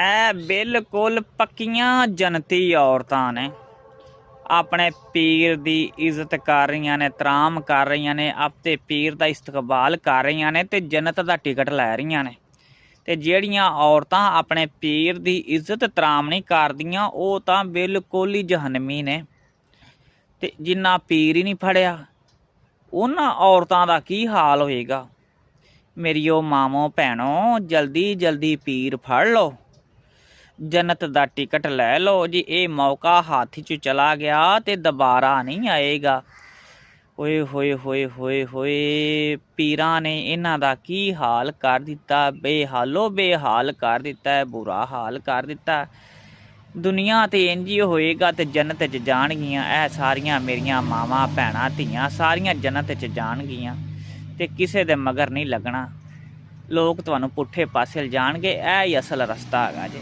ਇਹ ਬਿਲਕੁਲ ਪੱਕੀਆਂ ਜਨਤੀ ਔਰਤਾਂ ਨੇ। ਆਪਣੇ ਪੀਰ ਦੀ ਇੱਜ਼ਤ ਕਰ ਰਹੀਆਂ ਨੇ, ਤਰਾਮ ਕਰ ਰਹੀਆਂ ਨੇ, ਆਪਣੇ ਪੀਰ ਦਾ ਇਸਤਕਬਾਲ ਕਰ ਰਹੀਆਂ ਨੇ ਤੇ ਜੰਨਤ ਦਾ ਟਿਕਟ ਲੈ ਰਹੀਆਂ ਨੇ। ਤੇ ਜਿਹੜੀਆਂ ਔਰਤਾਂ ਆਪਣੇ ਪੀਰ ਦੀ ਇੱਜ਼ਤ ਤਰਾਮ ਨਹੀਂ ਕਰਦੀਆਂ ਉਹ ਤਾਂ ਬਿਲਕੁਲ ਹੀ ਜਹਨਮੀ ਨੇ। ਤੇ ਜਿੰਨਾ ਪੀਰ ਹੀ ਨਹੀਂ ਫੜਿਆ ਉਹਨਾਂ ਔਰਤਾਂ ਦਾ ਕੀ ਹਾਲ ਹੋਏਗਾ। ਮੇਰੀਓ ਮਾਮੋ ਭੈਣੋ, ਜਲਦੀ ਜਲਦੀ ਪੀਰ ਫੜ ਲਓ, ਜੰਨਤ ਦਾ ਟਿਕਟ ਲੈ ਲਓ ਜੀ। ਇਹ ਮੌਕਾ ਹੱਥ 'ਚ ਚਲਾ ਗਿਆ ਤੇ ਦੁਬਾਰਾ ਨਹੀਂ ਆਏਗਾ। ਓਏ ਹੋਏ ਹੋਏ ਹੋਏ ਹੋਏ, ਪੀਰਾਂ ਨੇ ਇਹਨਾਂ ਦਾ ਕੀ ਹਾਲ ਕਰ ਦਿੱਤਾ, ਬੇਹਾਲੋ ਬੇਹਾਲ ਕਰ ਦਿੱਤਾ ਹੈ, ਬੁਰਾ ਹਾਲ ਕਰ ਦਿੱਤਾ। ਦੁਨੀਆ ਤੇ ਇੰਝ ਹੀ ਹੋਏਗਾ ਤੇ ਜੰਨਤ 'ਚ ਜਾਣਗੀਆਂ ਇਹ ਸਾਰੀਆਂ ਮੇਰੀਆਂ ਮਾਵਾਂ ਭੈਣਾਂ ਧੀਆਂ, ਸਾਰੀਆਂ ਜੰਨਤ 'ਚ ਜਾਣਗੀਆਂ ਤੇ ਕਿਸੇ ਦੇ ਮਗਰ ਨਹੀਂ ਲੱਗਣਾ। ਲੋਕ ਤੁਹਾਨੂੰ ਪੁੱਠੇ ਪਾਸੇ ਲਿਜਾਣਗੇ, ਇਹ ਹੀ ਅਸਲ ਰਸਤਾ ਹੈਗਾ ਜੇ।